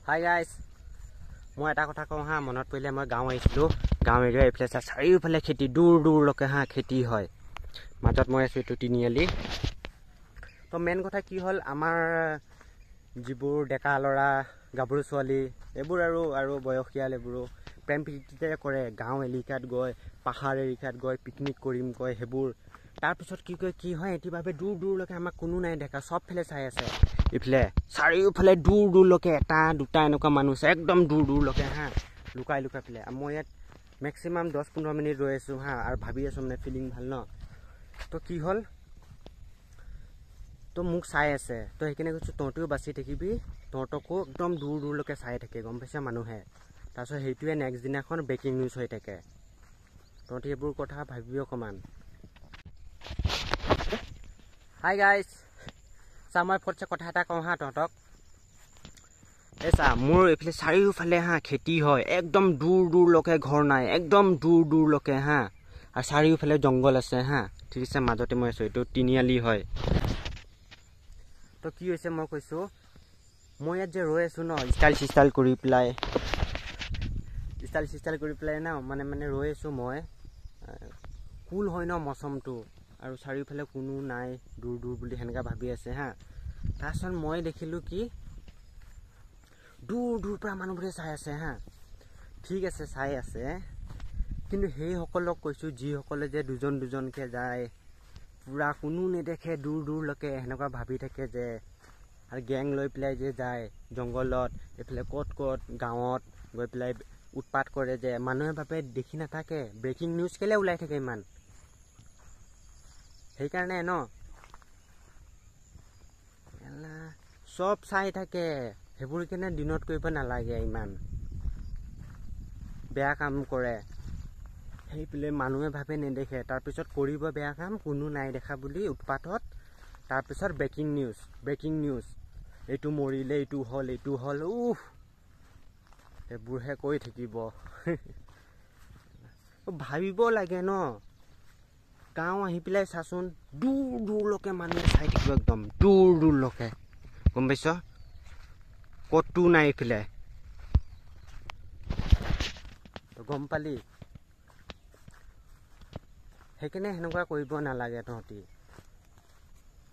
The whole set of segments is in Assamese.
হাই গাইজ, মই এটা কথা কওঁ হা, মনত পৰিলে মই গাঁও আহিছিলোঁ। গাঁও এৰিয়া এইফালে চাৰিওফালে খেতি, দূৰ দূৰলৈকে হা খেতি হয়। মাজত মই আছোঁ এইটো তিনিআলি। তো মেইন কথা কি হ'ল, আমাৰ যিবোৰ ডেকা ল'ৰা গাভৰু ছোৱালী এইবোৰ আৰু বয়সীয়াল এইবোৰো প্ৰেম প্ৰীতিতে কৰে। গাঁও এলেকাত গৈ, পাহাৰ এলেকাত গৈ পিকনিক কৰিম কয় সেইবোৰ। তাৰপিছত কি কয়, কি হয় এটিভাৱে দূৰ দূৰলৈকে আমাক কোনো নাই দেখা, চবফালে চাই আছে। ইফালে চাৰিওফালে দূৰ দূৰলৈকে এটা দুটা এনেকুৱা মানুহ আছে, একদম দূৰ দূৰলৈকে হা, লুকাই পেলাই। মই ইয়াত মেক্সিমাম 10-15 মিনিট ৰৈ আছোঁ হা, আৰু ভাবি আছোঁ মানে ফিলিং ভাল ন। তো কি হ'ল, তো মোক চাই আছে, তো সেইকাৰণে কৈছোঁ তহঁতিও বাচি থাকিবি, তহঁতকো একদম দূৰ দূৰলৈকে চাই থাকে, গম পাইছা মানুহে। তাৰপিছত সেইটোৱে নেক্সট দিনাখন ব্ৰেকিং নিউজ হৈ থাকে। তহঁতি এইবোৰ কথা ভাবিবি অকণমান। হাই গাইজ, চা মই ফটছে কথা এটা কওঁ হা তহঁতক। এই চা, মোৰ এইফালে চাৰিওফালে হা খেতি হয়, একদম দূৰ দূৰলৈকে ঘৰ নাই, একদম দূৰ দূৰলৈকে হা, আৰু চাৰিওফালে জংঘল আছে হা, ঠিক আছে। মাজতে মই আছোঁ, এইটো তিনিআলি হয়। তো কি হৈছে মই কৈছোঁ, মই ইয়াত যে ৰৈ আছোঁ ন, ষ্টাইল কৰি পেলাই ন, মানে ৰৈ আছোঁ মই। কুল হয় ন মৌচমটো, আৰু চাৰিওফালে কোনো নাই, দূৰ দূৰ বুলি সেনেকৈ ভাবি আছে হা। তাৰপিছত মই দেখিলোঁ কি, দূৰ দূৰ পৰা মানুহবোৰে চাই আছে হা। ঠিক আছে, চাই আছে, কিন্তু সেইসকলক কৈছোঁ যিসকলে যে দুজন দুজনকৈ যায়, পূৰা কোনো নেদেখে দূৰ দূৰলৈকে, সেনেকুৱা ভাবি থাকে যে, আৰু গেং লৈ পেলাই যে যায় জংঘলত, এইফালে ক'ত গাঁৱত গৈ পেলাই উৎপাত কৰে যে, মানুহে ভাবে দেখি নাথাকে, ব্ৰেকিং নিউজ কেলৈ ওলাই থাকে ইমান। সেইকাৰণে ন, চব চাই থাকে, সেইবোৰ কাৰণে দিনত কৰিব নালাগে, ইমান বেয়া কাম কৰে। সেইফালে মানুহে ভাবে নেদেখে, তাৰপিছত কৰিব বেয়া কাম, কোনো নাই দেখা বুলি উৎপাতত। তাৰপিছত ব্ৰেকিং নিউজ, এইটো মৰিলে, এইটো হ'ল, সেইবোৰহে কৈ থাকিব। ভাবিব লাগে ন, গাঁও আহি পেলাই চাচোন, দূৰ দূৰলৈকে মানুহে চাই থাকিব, একদম দূৰ দূৰলৈকে, গম পাইছ, ক'তো নাই এইফালে, গম পালি। সেইকাৰণে সেনেকুৱা কৰিব নালাগে তহঁতি।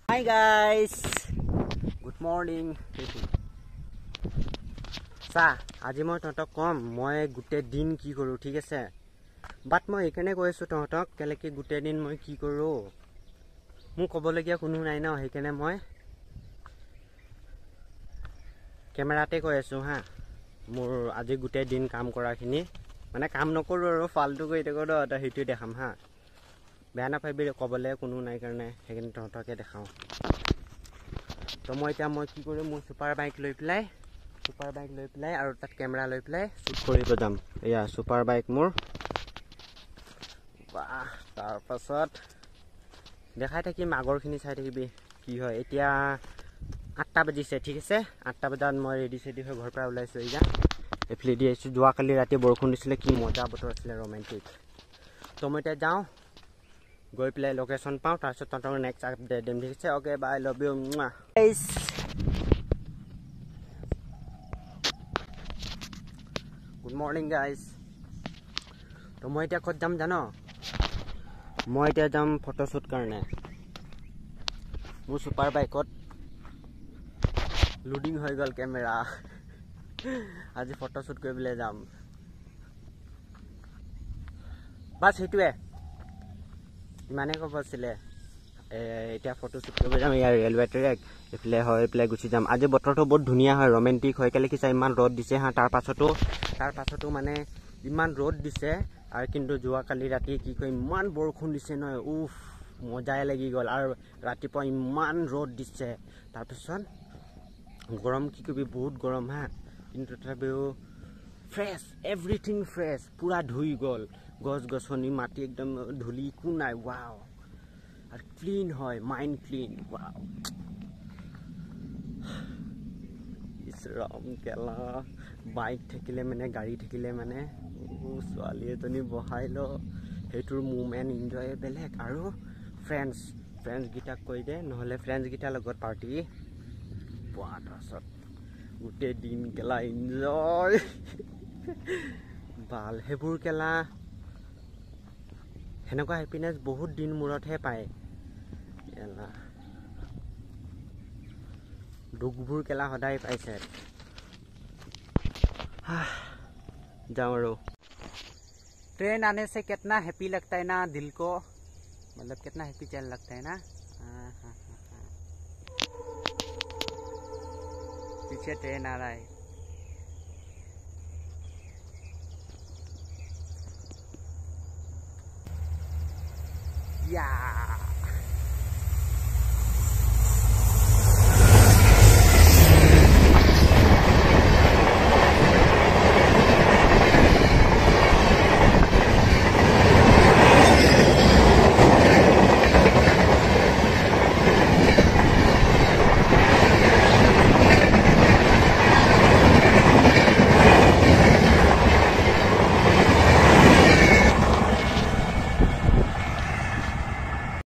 Hi guys, good morning. চা, আজি মই তহঁতক ক'ম মই গোটেই দিন কি কৰোঁ, ঠিক আছে। বাট মই এইকাৰণে কৈ আছোঁ তহঁতক, কেলেকি গোটেই দিন মই কি কৰোঁ মোৰ ক'বলগীয়া কোনো নাই ন, সেইকাৰণে মই কেমেৰাতে কৈ আছোঁ হা। মোৰ আজি গোটেই দিন কাম কৰাখিনি, মানে কাম নকৰোঁ আৰু ফাল্টু কৰি থাকোঁ ন, তো সেইটোৱে দেখাম হা। বেয়া নাপাবি, ক'বলৈ কোনো নাই কাৰণে, সেইকাৰণে তহঁতকে দেখাওঁ। তো মই কি কৰিম, মোৰ ছুপাৰ বাইক লৈ পেলাই আৰু তাত কেমেৰা লৈ পেলাই শ্বুট কৰিব যাম। এয়া ছুপাৰ বাইক মোৰ, বাহ। তাৰপাছত দেখাই থাকিম, আগৰখিনি চাই থাকিবি কি হয়। এতিয়া 8টা বাজিছে, ঠিক আছে। 8টা বজাত মই ৰেডি চেডি হৈ ঘৰৰ পৰা ওলাইছোঁ। এতিয়া এইফালে দি আহিছোঁ, যোৱাকালি ৰাতি বৰষুণ দিছিলে, কি মজা বতৰ আছিলে, ৰোমেণ্টিক। তো মই এতিয়া যাওঁ, গৈ পেলাই লোকেশ্যন পাওঁ, তাৰপিছত তহঁতৰ নেক্সট আপডেট দিম, ঠিক আছে। Okay, bye, love you. Good morning guys. তো মই এতিয়া ক'ত যাম জান, মই এতিয়া যাম ফটোশ্বুট কাৰণে। মোৰ ছুপাৰ বাইকত লোডিং হৈ গ'ল কেমেৰা, আজি ফটোশ্বুট কৰিবলৈ যাম। বাছ সেইটোৱে, ইমানেই ক'ব আছিলে। এতিয়া ফটোশ্বুট কৰিব যাম, ইয়াৰ ৰেলৱে ট্ৰেক এইফালে হয়, এইফালে গুচি যাম। আজি বতৰটো বহুত ধুনীয়া হয়, ৰোমেণ্টিক হয়। কেলৈ কিছা ইমান ৰ'দ দিছে হা, তাৰ পাছতো মানে ইমান ৰ'দ দিছে। আৰু কিন্তু যোৱাকালি ৰাতি কি কয় ইমান বৰষুণ দিছে নহয়, মজাই লাগি গ'ল। আৰু ৰাতিপুৱা ইমান ৰ'দ দিছে, তাৰপিছত গৰম কি কবি, বহুত গৰম হা, কিন্তু তথাপিও ফ্ৰেছ, এভৰিথিং ফ্ৰেছ, পূৰা ধুই গ'ল। গছ গছনি মাটি একদম ধূলি একো নাই, ৱাও। আৰু ক্লিন হয়, মাইণ্ড ক্লিন, ৱাও। ইছৰাম কেলা, বাইক থাকিলে মানে, গাড়ী থাকিলে মানে, ছোৱালী এজনী বহাই ল, সেইটোৰ মুমেণ্ট এনজয় বেলেগ। আৰু ফ্ৰেণ্ডছকেইটাক কৈ দে, নহ'লে ফ্ৰেণ্ডছকেইটাৰ লগত পাৰ্টি পোৱা। তাৰপাছত গোটেই দিন কেলা এনজয় বাল সেইবোৰ কেলা সেনেকুৱা হেপিনেছ বহুত দিন মূৰতহে পায় কেলা দুখবোৰ কেলা সদায় পাইছে जाओ रो ट्रेन आने से कितना हैप्पी लगता है ना दिल को मतलब कितना हैप्पी चल लगता है ना पीछे ट्रेन आ रहा है या